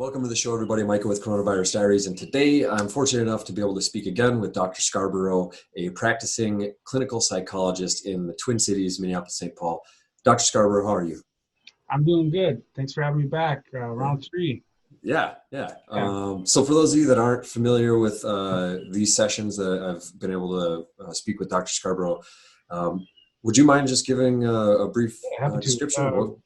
Welcome to the show, everybody. Michael with Coronavirus Diaries, and today I'm fortunate enough to be able to speak again with Dr. Scarbrough, a practicing clinical psychologist in the Twin Cities, Minneapolis, St. Paul. Dr. Scarbrough, how are you? I'm doing good. Thanks for having me back. Round three. Yeah. So for those of you that aren't familiar with these sessions that I've been able to speak with Dr. Scarbrough, would you mind just giving a brief Yeah, happy to. description of what?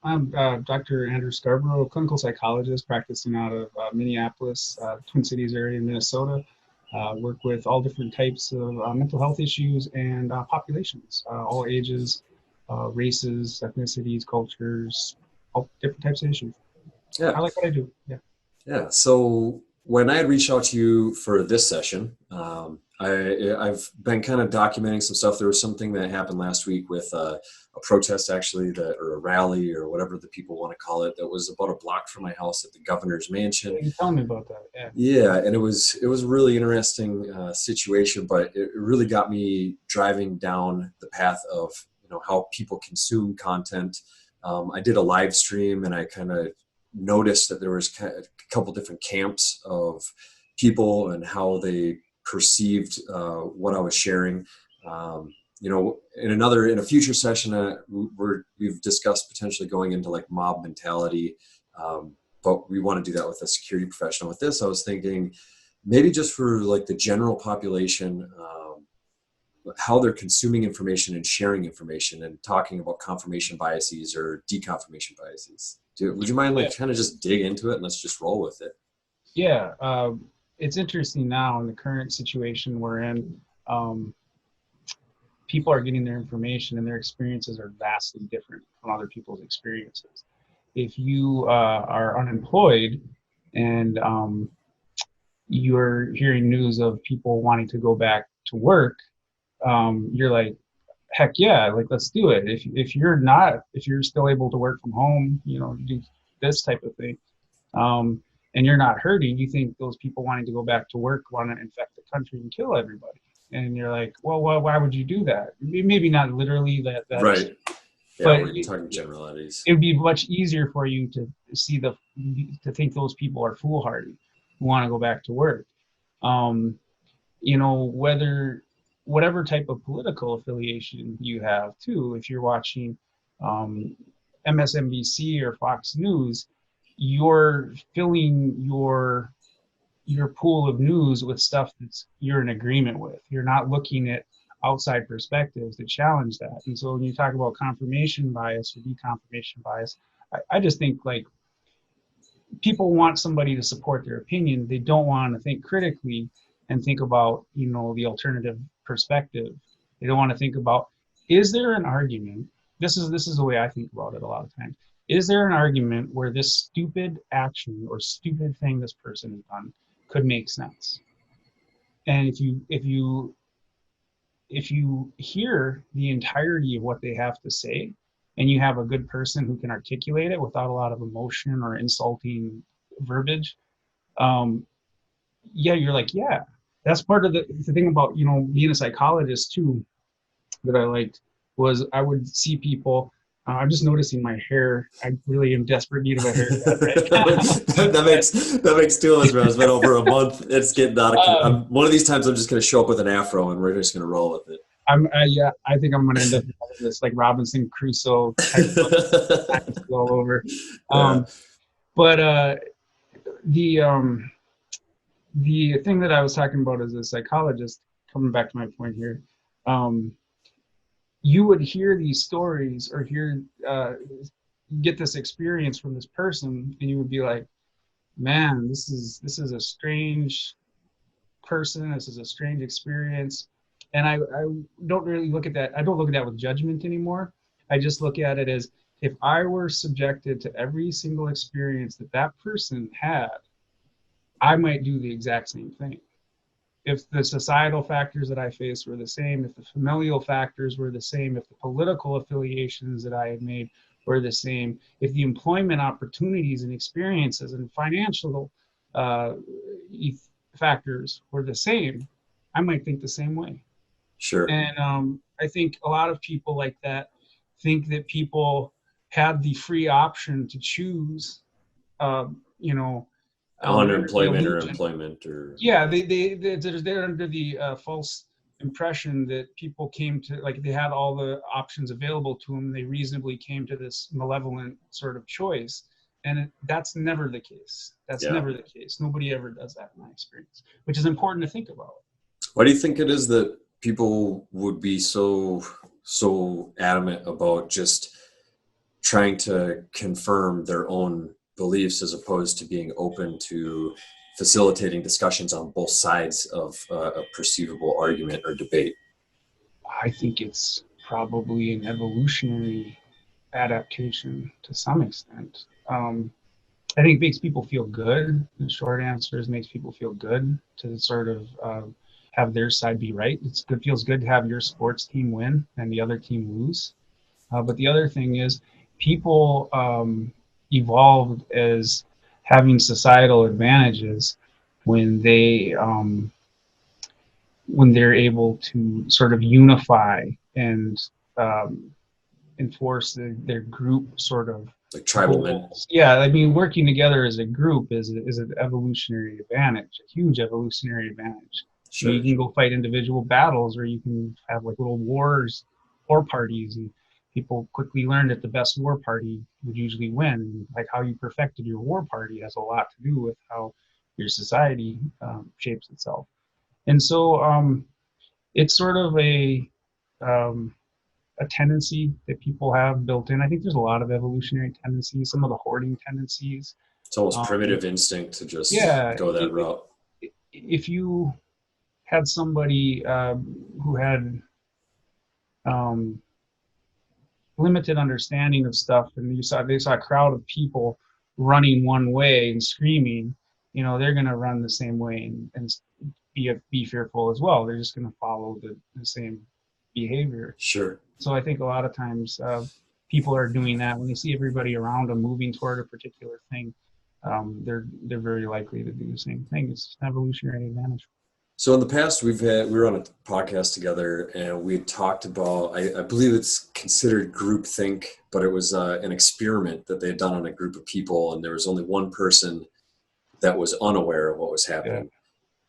I'm Dr. Andrew Scarbrough, clinical psychologist practicing out of Minneapolis, Twin Cities area in Minnesota. Work with all different types of mental health issues and populations, all ages, races, ethnicities, cultures, all different types of issues. Yeah. I like what I do. Yeah. Yeah. So when I had reached out to you for this session, I've been kind of documenting some stuff. There was something that happened last week with a protest, actually, or a rally, or whatever the people want to call it, that was about a block from my house at the governor's mansion. You tell me about that. Yeah. Yeah, and it was a really interesting situation, but it really got me driving down the path of how people consume content. I did a live stream, and I kind of noticed that there was kind of a couple different camps of people and how they perceived what I was sharing. In a future session, we've discussed potentially going into like mob mentality, but we want to do that with a security professional. With this, I was thinking maybe just for like the general population, how they're consuming information and sharing information and talking about confirmation biases or deconfirmation biases. Would you mind kind of just dig into it and let's just roll with it? Yeah. It's interesting now in the current situation we're in. People are getting their information and their experiences are vastly different from other people's experiences. If you are unemployed and you're hearing news of people wanting to go back to work, you're like, heck yeah, like let's do it. If you're still able to work from home, do this type of thing, and you're not hurting, you think those people wanting to go back to work want to infect the country and kill everybody. And you're like, well, why would you do that? Maybe not literally that. Right. Yeah, but we're talking generalities. It would be much easier for you to think those people are foolhardy who want to go back to work. Whatever type of political affiliation you have too, if you're watching MSNBC or Fox News, you're filling your pool of news with stuff you're in agreement with. You're not looking at outside perspectives to challenge that. And so when you talk about confirmation bias or deconfirmation bias, I just think like people want somebody to support their opinion. They don't want to think critically and think about, the alternative perspective. They don't want to think about, is there an argument? This is the way I think about it a lot of times. Is there an argument where this stupid action or stupid thing this person has done could make sense? And if you hear the entirety of what they have to say, and you have a good person who can articulate it without a lot of emotion or insulting verbiage, you're like, yeah. That's part of the thing about being a psychologist too, that I liked, was I would see people. I'm just noticing my hair. I really am desperate need of a haircut right now. that makes two of us, bro. It's been over a month. It's getting out of. One of these times, I'm just going to show up with an afro, and we're just going to roll with it. I think I'm going to end up with this like Robinson Crusoe type of all over. But the thing that I was talking about as a psychologist, coming back to my point here, you would hear these stories or get this experience from this person, and you would be like, man, this is a strange person. This is a strange experience. And I don't really look at that. I don't look at that with judgment anymore. I just look at it as, if I were subjected to every single experience that person had, I might do the exact same thing. If the societal factors that I faced were the same, if the familial factors were the same, if the political affiliations that I had made were the same, if the employment opportunities and experiences and financial factors were the same, I might think the same way. Sure. And I think a lot of people like that think that people have the free option to choose under the Unemployment or illusion. employment or Yeah, they're under the false impression that people came to, like, they had all the options available to them. They reasonably came to this malevolent sort of choice, and that's never the case. That's yeah. never the case. Nobody ever does that in my experience, which is important to think about. Why do you think it is that people would be so adamant about just trying to confirm their own beliefs as opposed to being open to facilitating discussions on both sides of a perceivable argument or debate? I think it's probably an evolutionary adaptation to some extent. I think it makes people feel good. The short answer is makes people feel good to sort of have their side be right. It feels good to have your sports team win and the other team lose. But the other thing is, people evolved as having societal advantages when they're able to sort of unify and um, enforce their group sort of Like tribal men? goals. Yeah, I mean, working together as a group is an evolutionary advantage, a huge evolutionary advantage. You Sure. can go fight individual battles, or you can have like little war parties, and people quickly learn that the best war party would usually win. And like how you perfected your war party has a lot to do with how your society shapes itself. And so it's sort of um, a tendency that people have built in. I think there's a lot of evolutionary tendencies, some of the hoarding tendencies. It's almost Um, primitive instinct to just yeah, go that route. if you had somebody who had um, limited understanding of stuff, and they saw a crowd of people running one way and screaming, they're going to run the same way and be fearful as well. They're just going to follow the same behavior. Sure. So I think a lot of times people are doing that when they see everybody around them moving toward a particular thing. They're very likely to do the same thing. It's an evolutionary advantage. So in the past, we were on a podcast together, and we had talked about, I believe it's considered groupthink, but it was an experiment that they had done on a group of people, and there was only one person that was unaware of what was Yeah. happening.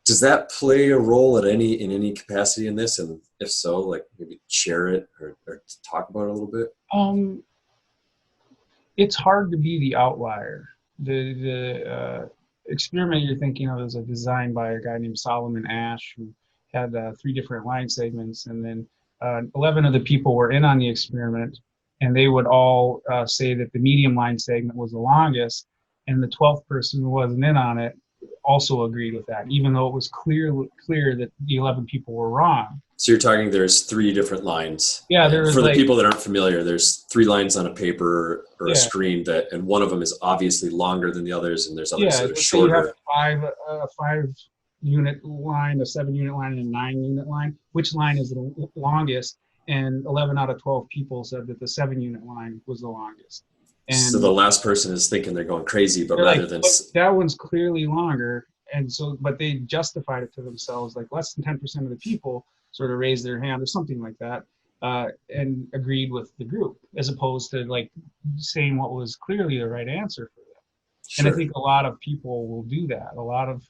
Does that play a role in any capacity in this? And if so, like maybe share it or talk about it a little bit? Um, it's hard to be the outlier. The experiment you're thinking of is a design by a guy named Solomon Ash, who had three different line segments, and then 11 of the people were in on the experiment, and they would all say that the medium line segment was the longest, and the 12th person who wasn't in on it also agreed with that, even though it was clear that the 11 people were wrong. So you're talking there's three different lines. Yeah, there And was for the like, people that aren't familiar, there's three lines on a paper or a yeah, screen and one of them is obviously longer than the others, and there's others yeah, that are let's say you have shorter. five unit line, a 7 unit line, and a 9 unit line. Which line is the longest? And 11 out of 12 people said that the 7 unit line was the longest. So the And last person is thinking they're going crazy, but they're rather like, than but that one's clearly longer. And so, but they justified it to themselves, like less than 10% of the people sort of raised their hand or something like that, and agreed with the group, as opposed to like saying what was clearly the right answer for them. And I sure, think a lot of people will do that. A lot of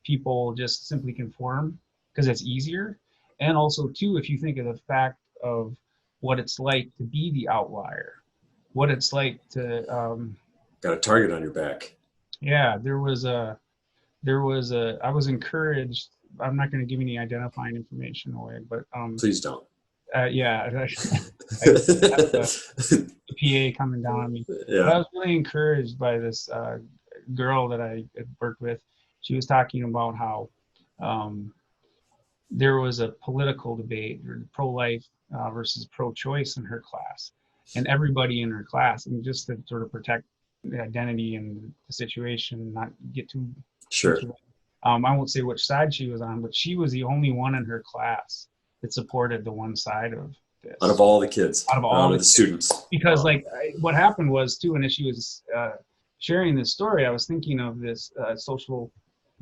people just simply conform because it's easier. And also, too, if you think of the fact of what it's like to be the outlier, what it's like to, got a target on your back. yeah, I was encouraged. I'm not going to give any identifying information away, but Please don't. yeah, I have the PA coming down on me. But Yeah. I was really encouraged by this girl that I had worked with. She was talking about how um, there was a political debate, pro-life versus pro-choice in her class, and everybody in her class, and just to sort of protect the identity and the situation, not get too Sure. into it. I won't say which side she was on, but she was the only one in her class that supported the one side of Out of this, all the kids, out of or all out of the the kids. students. Because Wow. like what happened was too, and as she was sharing this story, I was thinking of this social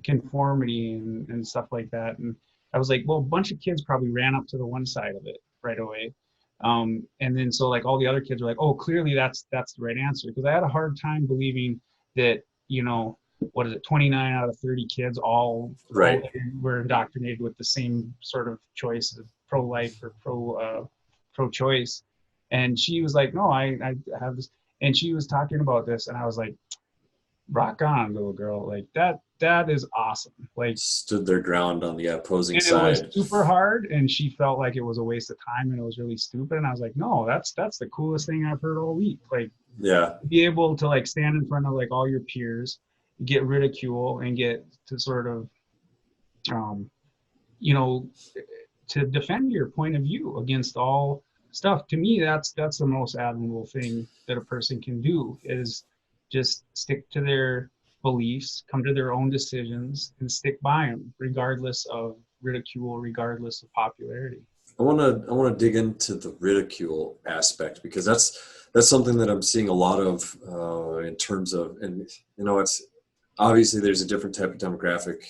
conformity and stuff like that. And I was like, well, a bunch of kids probably ran up to the one side of it right away. And then so like all the other kids were like, oh, clearly that's the right answer. Because I had a hard time believing that, what is it, 29 out of 30 kids all Right. were indoctrinated with the same sort of choice of pro-life or pro-choice. And she was like, no, I have this. And she was talking about this, and I was like, rock on, little girl. Like that is awesome. Like, Stood their ground on the opposing and it was side. super hard, and she felt like it was a waste of time and it was really stupid. And I was like, no, that's the coolest thing I've heard all week. Like, Yeah. be able to like stand in front of like all your peers, get ridicule, and get to sort of um, you know, to defend your point of view against all stuff. To me, that's the most admirable thing that a person can do, is just stick to their beliefs, come to their own decisions, and stick by them, regardless of ridicule, regardless of popularity. I want to dig into the ridicule aspect, because that's something that I'm seeing a lot of in terms of, and it's obviously there's a different type of demographic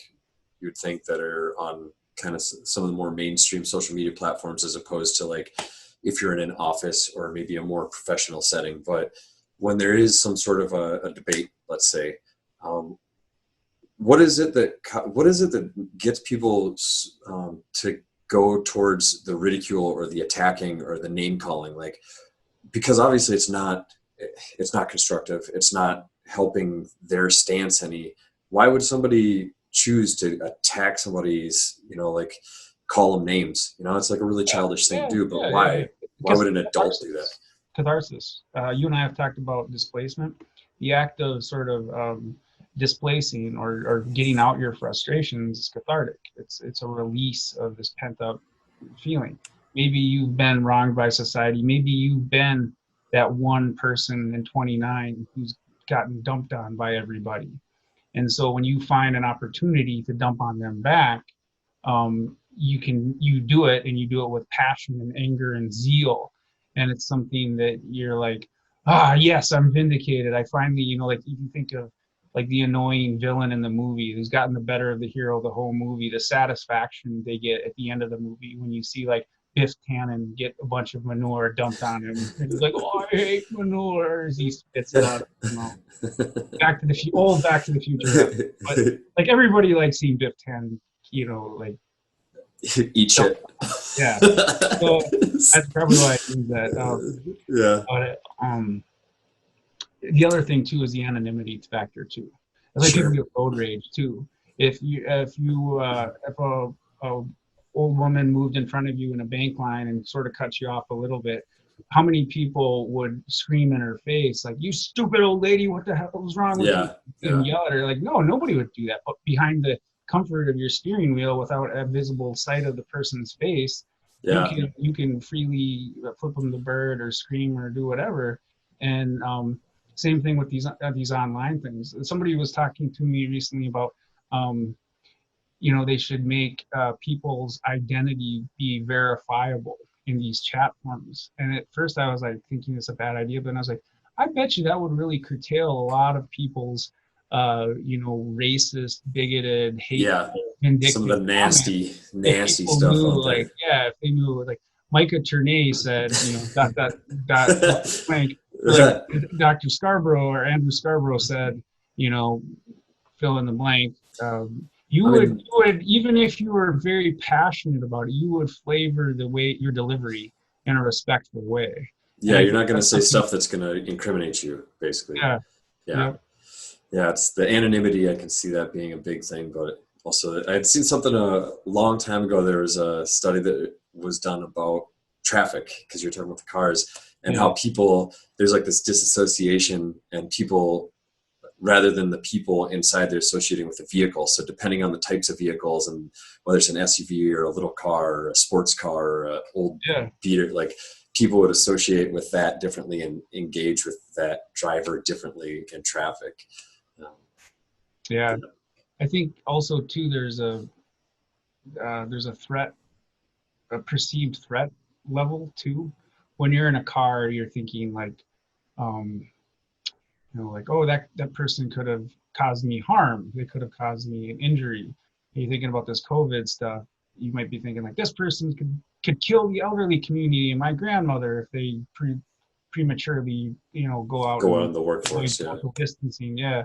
you would think that are on kind of some of the more mainstream social media platforms, as opposed to like if you're in an office or maybe a more professional setting. But when there is some sort of a debate, let's say, um, what is it that gets people to go towards the ridicule or the attacking or the name calling? Like, because obviously it's not constructive, it's not helping their stance any. Why would somebody choose to attack somebody's, like, call them names? It's like a really childish thing to Yeah, do, but yeah, yeah. why Because would an adult do that? catharsis, catharsis. You and I have talked about displacement. The act of sort of displacing or getting out your frustrations is cathartic. It's a release of this pent up feeling. Maybe you've been wronged by society. Maybe you've been that one person in 29 who's gotten dumped on by everybody. And so when you find an opportunity to dump on them back, you do it, and you do it with passion and anger and zeal, and it's something that you're like, yes, I'm vindicated. I finally, like, if you think of like the annoying villain in the movie who's gotten the better of the hero the whole movie, the satisfaction they get at the end of the movie when you see like Biff Tannen get a bunch of manure dumped on him, and he's like, oh, I hate manure, as he spits it out of his mouth. Old Back to the Future reference. But like everybody likes seeing Biff Tannen, like, Eat shit. yeah. So that's probably why I use that. Yeah. But the other thing too is the anonymity factor too. I think people Sure. get road rage too. If a old woman moved in front of you in a bank line and sort of cut you off a little bit, how many people would scream in her face like, "You stupid old lady! What the hell was wrong with you?" Yeah. And Yeah. yell at her. Like, no, nobody would do that. But behind the comfort of your steering wheel, without a visible sight of the person's face, you Yeah. can freely flip them the bird or scream or do whatever. And same thing with these online things. Somebody was talking to me recently about um, they should make people's identity be verifiable in these chat forums. And at first I was like thinking it's a bad idea, but then I was like, I bet you that would really curtail a lot of people's racist, bigoted, Yeah. hateful, Some of vindictive the comments. nasty, If nasty people stuff knew, out like, there. yeah, if they knew, like, Micah Ternay said, dot dot dot blank, or like Dr. Scarborough or Andrew Scarborough said, you know, fill in the blank. You I would mean, you would even if you were very passionate about it, you would flavor the way your delivery in a respectful way. And yeah, I you're think not going to that's say something. stuff that's going to incriminate you, basically. Yeah, Yeah. yeah, Yeah, it's the anonymity. I can see that being a big thing, but also I had seen something a long time ago. There was a study that was done about traffic, because you're talking about the cars, and yeah, how people, there's like this disassociation, and people, rather than the people inside, they're associating with the vehicle. So depending on the types of vehicles, and whether it's an SUV or a little car or a sports car or an old yeah, beater, like, people would associate with that differently and engage with that driver differently in traffic. Um, yeah. I think also too there's a threat, a perceived threat level too. When you're in a car, you're thinking like, um, like, oh, that person could have caused me harm. They could have caused me an injury. And you're thinking about this COVID stuff. You might be thinking like, this person could kill the elderly community and my grandmother if they prematurely, go out Go out and in the avoid workforce. Yeah. social distancing. Yeah.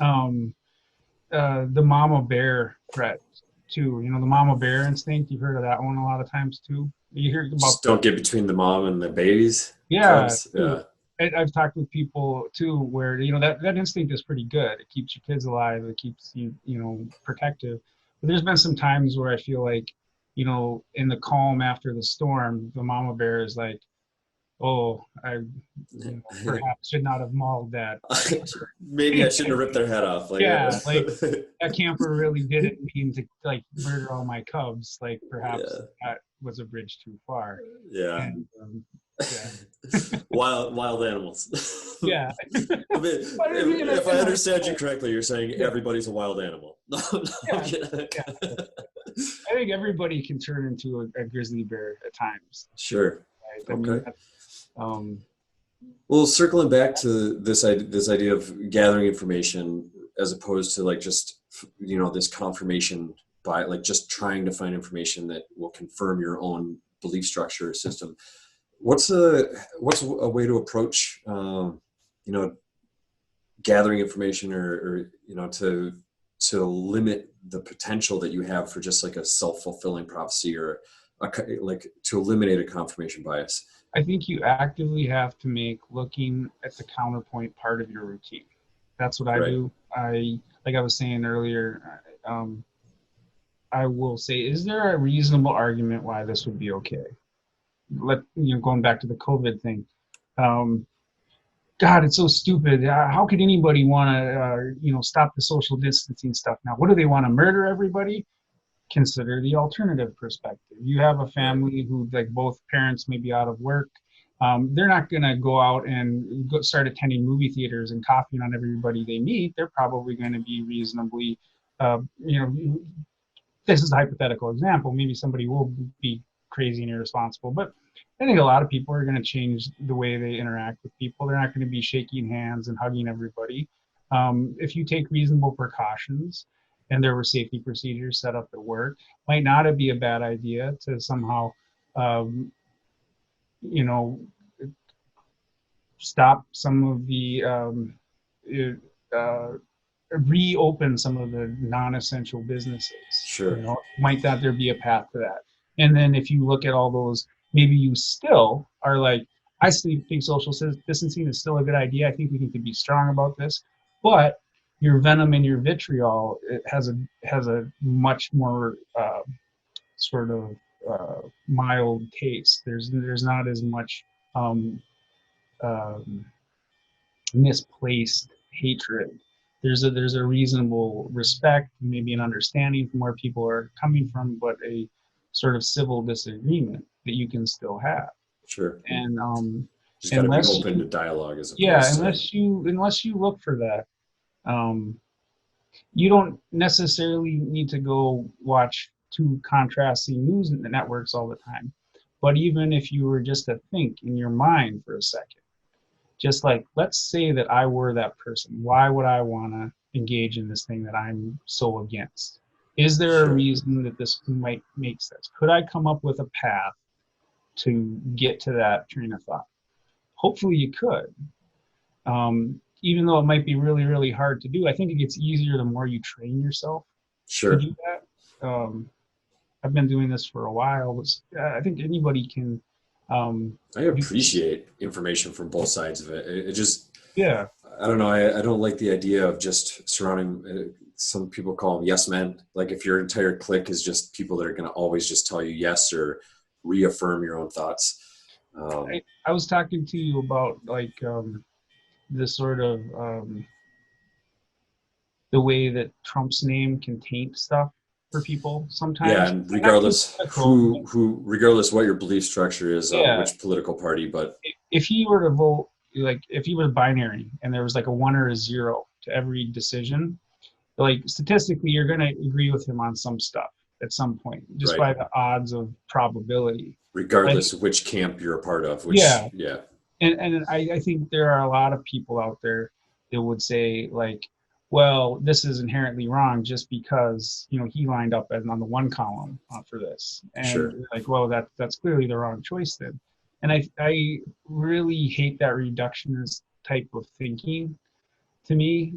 Um, the mama bear threat too. You know, the mama bear instinct. You've heard of that one a lot of times too. You hear about Just don't get between the mom and the babies yeah. clubs. Too. Yeah. I've talked with people too where you know that instinct is pretty good. It keeps your kids alive. It keeps you know protective. But there's been some times where I feel like you know in the calm after the storm, the mama bear is like, oh, I you know perhaps should not have mauled that. Maybe I shouldn't have ripped their head off. Like, Yeah, like that camper really didn't mean to like murder all my cubs. Like perhaps yeah, that was a bridge too far. yeah. And yeah, Wild animals. yeah. I mean, But if I in a understand you correctly, you're saying yeah, everybody's a wild animal. No, no, I'm yeah, kidding. yeah. I think everybody can turn into a grizzly bear at times. Sure. Right? I mean, Okay. um, Well, circling back to this idea of gathering information as opposed to like just this confirmation by like just trying to find information that will confirm your own belief structure or system. What's a way to approach you know gathering information or to limit the potential that you have for just like a self-fulfilling prophecy or like to eliminate a confirmation bias? I think you actively have to make looking at the counterpoint part of your routine. That's what I Right. do. Like I was saying earlier, I will say, is there a reasonable argument why this would be okay? Going back to the COVID thing. Um, God, it's so stupid. How could anybody want to, stop the social distancing stuff now? What do they want to murder everybody? Consider the alternative perspective. You have a Right. family who, like, both parents may be out of work. They're not going to go out and start attending movie theaters and copying on everybody they meet. They're probably going to be reasonably, you know, this is a hypothetical example. Maybe somebody will be crazy and irresponsible, but I think a lot of people are going to change the way they interact with people. They're not going to be shaking hands and hugging everybody. If you take reasonable precautions and there were safety procedures set up at work, might not be a bad idea to somehow, um, you know, stop some of the uh, reopen some of the non-essential businesses. You Sure. know, might that there be a path to that? And then if you look at all those, maybe you still are like, I still think social distancing is still a good idea. I think we need to be strong about this, but your venom and your vitriol it has a much more sort of mild taste. There's not as much um, um, misplaced hatred. There's a reasonable respect, maybe an understanding from where people are coming from, but a sort of civil disagreement that you can still have. Sure. And Just got to be unless open to you, dialogue as yeah, opposed to unless you look for that, um, you don't necessarily need to go watch two contrasting news networks all the time. But even if you were just to think in your mind for a second, just like let's say that I were that person, why would I want to engage in this thing that I'm so against? Is there a sure. reason that this might make sense? Could I come up with a path to get to that train of thought? Hopefully you could. Even though it might be really really hard to do, I think it gets easier the more you train yourself to Sure. do that. I've been doing this for a while, but I think anybody can I do this. appreciate information from both sides of it. It just, Yeah, I don't know. I don't like the idea of just surrounding. Some people call them yes men. Like if your entire clique is just people that are going to always just tell you yes or reaffirm your own thoughts. Um, I was talking to you about like this sort of the way that Trump's name can taint stuff for people yeah, sometimes. and And not being regardless political, but regardless what your belief structure is, yeah, which political party, but if he were to vote, like if he was binary and there was like a one or a zero to every decision, like statistically, you're going to agree with him on some stuff at some point, just right, by the odds of probability. Like, regardless of which camp you're a part of, which yeah, yeah, and I think there are a lot of people out there that would say like, well, this is inherently wrong just because he lined up as on the one column for this, and sure, like, well, that's clearly the wrong choice then. And I really hate that reductionist type of thinking. To me,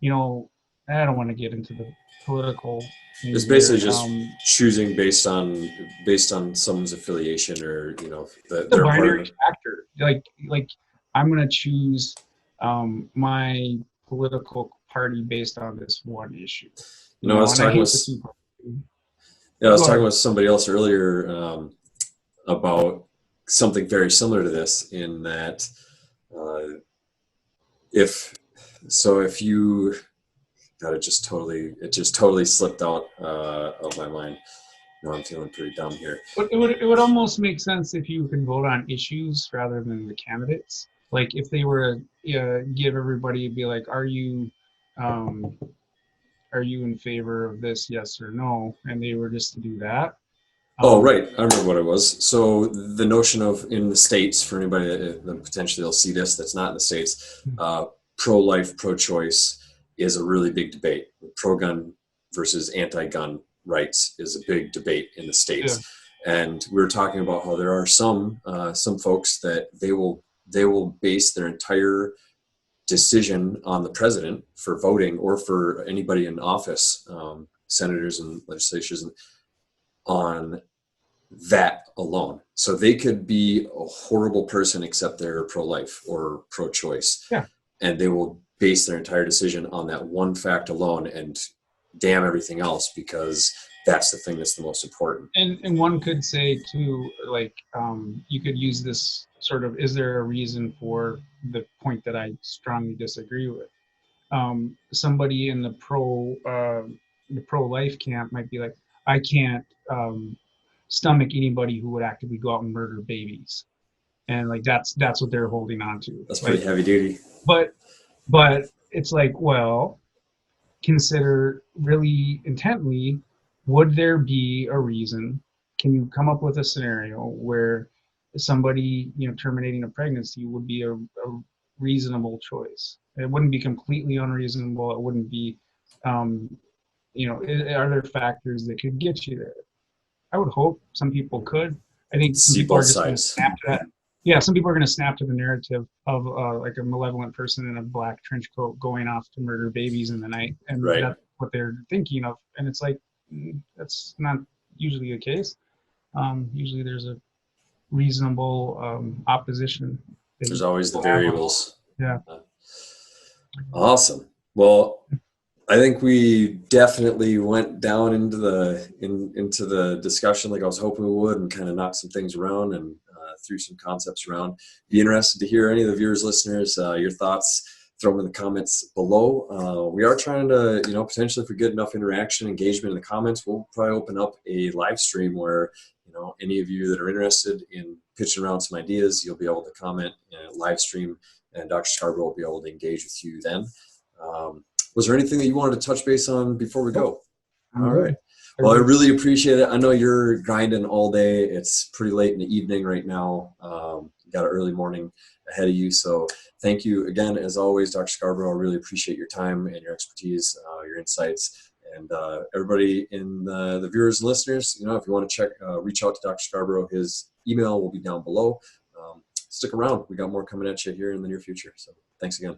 you know, I don't want to get into the political thing It's basically here. just choosing based on someone's affiliation or The their binary party. factor, like I'm going to choose my political party based on this one issue, I was and I talking hate the with two party. yeah, I was Go talking ahead. with somebody else earlier about something very similar to this in that uh, if if you God, it just totally slipped out of my mind. No, I'm feeling pretty dumb here. But it would almost make sense if you can vote on issues rather than the candidates. Like if they were to give everybody, be like, um, are you in favor of this, yes or no? And they were just to do that. Oh, Um, right. I remember what it was. So the notion of in the States, for anybody that potentially will see this that's not in the States, pro-life, pro-choice is a really big debate. Pro-gun versus anti-gun rights is a big debate in the yeah, States. And we were talking about how there are some folks that they will base their entire decision on the president for voting or for anybody in office, senators and legislatures, on that alone. So they could be a horrible person except they're pro-life or pro-choice, yeah. and they will base their entire decision on that one fact alone and damn everything else because that's the thing that's the most important. And one could say too, like you could use this sort of, is there a reason for the point that I strongly disagree with? Somebody in the pro life camp might be like, I can't stomach anybody who would actively go out and murder babies, and like that's what they're holding on to. That's pretty Like, heavy duty. but but it's like, well, consider really intently, would there be a reason? Can you come up with a scenario where somebody, terminating a pregnancy would be a reasonable choice? It wouldn't be completely unreasonable. It wouldn't be, um, are there factors that could get you there? I would hope some people could. I think some See people are both just going to sides. snap to that. Yeah, some people are going to snap to the narrative of like a malevolent person in a black trench coat going off to murder babies in the night, and Right. that's what they're thinking of. And it's like, that's not usually the case. Usually, there's a reasonable opposition that There's you always the will have on. variables. Yeah. Awesome. Well, I think we definitely went down into into the discussion like I was hoping we would, and kind of knocked some things around and threw some concepts around. Be interested to hear any of the viewers, listeners, your thoughts. Throw them in the comments below. We are trying to, potentially if we get enough interaction, engagement in the comments, we'll probably open up a live stream where, any of you that are interested in pitching around some ideas, you'll be able to comment and live stream, and Dr. Scarborough will be able to engage with you then. Was there anything that you wanted to touch base on before we Nope, go? I'm All right. good. Well, I Everybody's really appreciate it. I know you're grinding all day. It's pretty late in the evening right now. You got an early morning ahead of you. So thank you again, as always, Dr. Scarborough. I really appreciate your time and your expertise, your insights. And everybody in the viewers and listeners, if you want to reach out to Dr. Scarborough, his email will be down below. Stick around. We got more coming at you here in the near future. So thanks again.